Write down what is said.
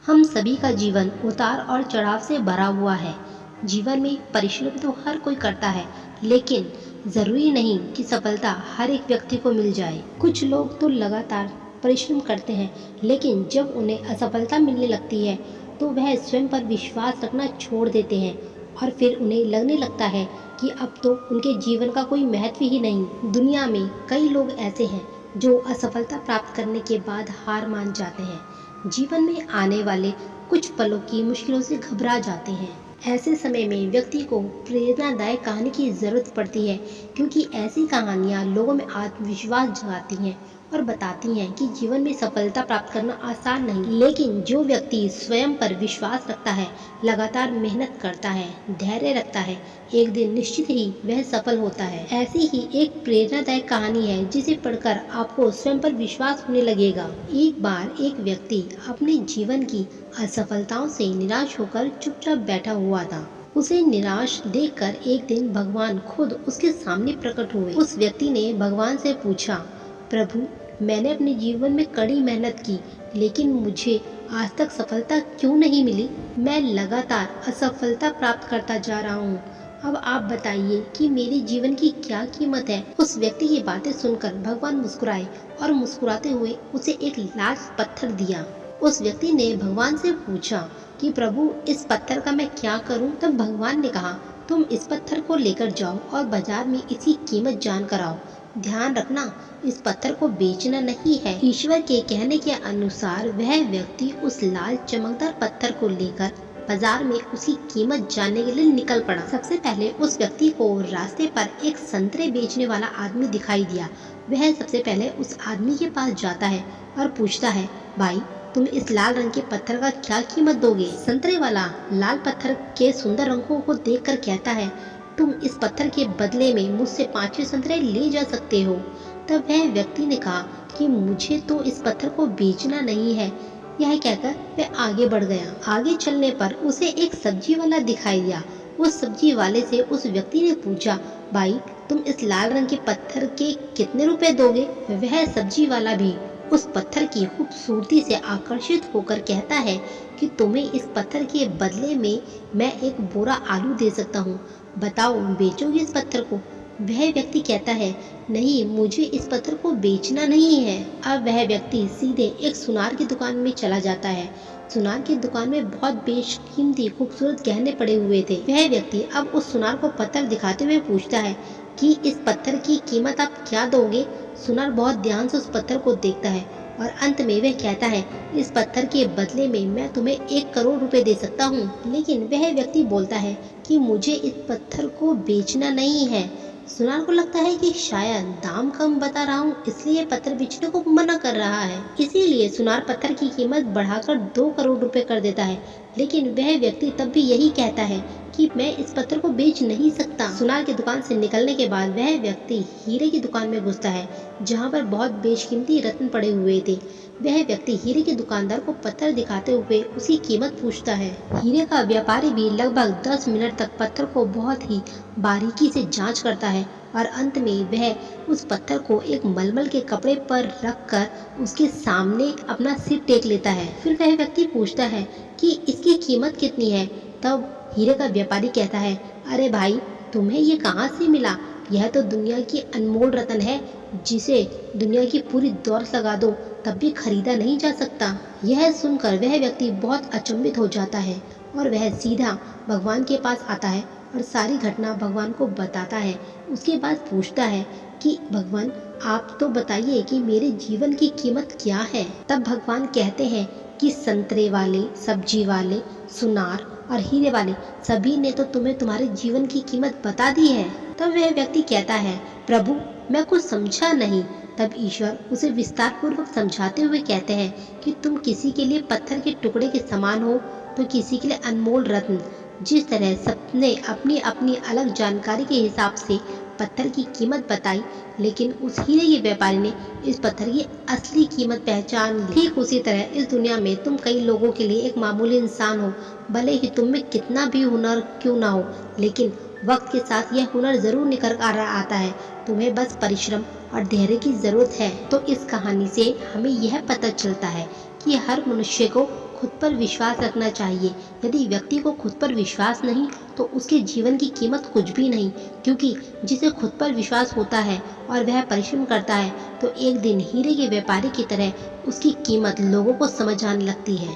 हम सभी का जीवन उतार और चढ़ाव से भरा हुआ है। जीवन में परिश्रम तो हर कोई करता है, लेकिन जरूरी नहीं कि सफलता हर एक व्यक्ति को मिल जाए। कुछ लोग तो लगातार परिश्रम करते हैं, लेकिन जब उन्हें असफलता मिलने लगती है तो वह स्वयं पर विश्वास रखना छोड़ देते हैं और फिर उन्हें लगने लगता है कि अब तो उनके जीवन का कोई महत्व ही नहीं। दुनिया में कई लोग ऐसे हैं जो असफलता प्राप्त करने के बाद हार मान जाते हैं, जीवन में आने वाले कुछ पलों की मुश्किलों से घबरा जाते हैं। ऐसे समय में व्यक्ति को प्रेरणादायक कहानी की जरूरत पड़ती है, क्योंकि ऐसी कहानियाँ लोगों में आत्मविश्वास जगाती हैं और बताती हैं कि जीवन में सफलता प्राप्त करना आसान नहीं, लेकिन जो व्यक्ति स्वयं पर विश्वास रखता है, लगातार मेहनत करता है, धैर्य रखता है, एक दिन निश्चित ही वह सफल होता है। ऐसी ही एक प्रेरणादायक कहानी है जिसे पढ़कर आपको स्वयं पर विश्वास होने लगेगा। एक बार एक व्यक्ति अपने जीवन की असफलताओं से निराश होकर चुपचाप बैठा हुआ था। उसे निराश देखकर एक दिन भगवान खुद उसके सामने प्रकट हुए। उस व्यक्ति ने भगवान से पूछा, प्रभु, मैंने अपने जीवन में कड़ी मेहनत की, लेकिन मुझे आज तक सफलता क्यों नहीं मिली? मैं लगातार असफलता प्राप्त करता जा रहा हूँ। अब आप बताइए कि मेरे जीवन की क्या कीमत है? उस व्यक्ति की बातें सुनकर भगवान मुस्कुराए और मुस्कुराते हुए उसे एक लाल पत्थर दिया। उस व्यक्ति ने भगवान से पूछा कि प्रभु, इस पत्थर का मैं क्या करूं? तब भगवान ने कहा, तुम इस पत्थर को लेकर जाओ और बाजार में इसकी कीमत जान कर आओ। ध्यान रखना, इस पत्थर को बेचना नहीं है। ईश्वर के कहने के अनुसार वह व्यक्ति उस लाल चमकदार पत्थर को लेकर बाजार में उसकी कीमत जानने के लिए निकल पड़ा। सबसे पहले उस व्यक्ति को रास्ते पर एक संतरे बेचने वाला आदमी दिखाई दिया। वह सबसे पहले उस आदमी के पास जाता है और पूछता है, भाई, तुम इस लाल रंग के पत्थर का क्या कीमत दोगे? संतरे वाला लाल पत्थर के सुंदर रंगों को देखकर कहता है, तुम इस पत्थर के बदले में मुझसे 5 संतरे ले जा सकते हो। तब वह व्यक्ति ने कहा कि मुझे तो इस पत्थर को बेचना नहीं है। यह कहकर वह आगे बढ़ गया। आगे चलने पर उसे एक सब्जी वाला दिखाई दिया। उस सब्जी वाले से उस व्यक्ति ने पूछा, भाई, तुम इस लाल रंग के पत्थर के कितने रुपए दोगे? वह सब्जी वाला भी उस पत्थर की खूबसूरती से आकर्षित होकर कहता है कि तुम्हें इस पत्थर के बदले में मैं एक बोरा आलू दे सकता हूँ। बताओ, बेचोगे इस पत्थर को? वह व्यक्ति कहता है, नहीं, मुझे इस पत्थर को बेचना नहीं है। अब वह व्यक्ति सीधे एक सुनार की दुकान में चला जाता है। सुनार की दुकान में बहुत बेशकीमती खूबसूरत गहने पड़े हुए थे। वह व्यक्ति अब उस सुनार को पत्थर दिखाते हुए पूछता है कि इस पत्थर की कीमत आप क्या दोगे? सुनार बहुत ध्यान से उस पत्थर को देखता है और अंत में वह कहता है, इस पत्थर के बदले में मैं तुम्हें 1 करोड़ रुपए दे सकता हूँ। लेकिन वह व्यक्ति बोलता है कि मुझे इस पत्थर को बेचना नहीं है। सुनार को लगता है कि शायद दाम कम बता रहा हूँ, इसलिए पत्थर बेचने को मना कर रहा है। इसीलिए सुनार पत्थर की कीमत बढ़ाकर 2 करोड़ रुपए कर देता है। लेकिन वह व्यक्ति तब भी यही कहता है कि मैं इस पत्थर को बेच नहीं सकता। सुनार की दुकान से निकलने के बाद वह व्यक्ति हीरे की दुकान में घुसता है, जहाँ पर बहुत बेशकीमती रत्न पड़े हुए थे। वह व्यक्ति हीरे के दुकानदार को पत्थर दिखाते हुए उसकी कीमत पूछता है। हीरे का व्यापारी भी लगभग 10 मिनट तक पत्थर को बहुत ही बारीकी से जांच करता है और अंत में वह उस पत्थर को एक मलमल के कपड़े पर रखकर उसके सामने अपना सिर टेक लेता है। फिर वह व्यक्ति पूछता है कि इसकी कीमत कितनी है? तब हीरे का व्यापारी कहता है, अरे भाई, तुम्हें ये कहाँ से मिला? यह तो दुनिया की अनमोल रत्न है, जिसे दुनिया की पूरी दौलत लगा दो तब भी खरीदा नहीं जा सकता। यह सुनकर वह व्यक्ति बहुत अचंभित हो जाता है और वह सीधा भगवान के पास आता है और सारी घटना भगवान को बताता है। उसके बाद पूछता है कि भगवान, आप तो बताइए कि मेरे जीवन की कीमत क्या है? तब भगवान कहते हैं कि संतरे वाले, सब्जी वाले, सुनार और हीरे वाले सभी ने तो तुम्हें तुम्हारे जीवन की कीमत बता दी है। तब वह व्यक्ति कहता है, प्रभु, मैं कुछ समझा नहीं। तब ईश्वर उसे विस्तार पूर्वक समझाते हुए कहते हैं कि तुम किसी के लिए पत्थर के टुकड़े के समान हो तो किसी के लिए अनमोल रत्न। जिस तरह सबने अपनी अपनी अलग जानकारी के हिसाब से पत्थर की कीमत बताई, लेकिन उस हीरे के व्यापारी ने इस पत्थर की असली कीमत पहचान ली। ठीक उसी तरह इस दुनिया में तुम कई लोगों के लिए एक मामूली इंसान हो, भले ही तुम में कितना भी हुनर क्यों ना हो, लेकिन वक्त के साथ यह हुनर जरूर निखर कर आता है। तुम्हें बस परिश्रम और धैर्य की जरूरत है। तो इस कहानी से हमें यह पता चलता है कि हर मनुष्य को खुद पर विश्वास रखना चाहिए। यदि व्यक्ति को खुद पर विश्वास नहीं तो उसके जीवन की कीमत कुछ भी नहीं, क्योंकि जिसे खुद पर विश्वास होता है और वह परिश्रम करता है तो एक दिन हीरे के व्यापारी की तरह उसकी कीमत लोगों को समझ आने लगती है।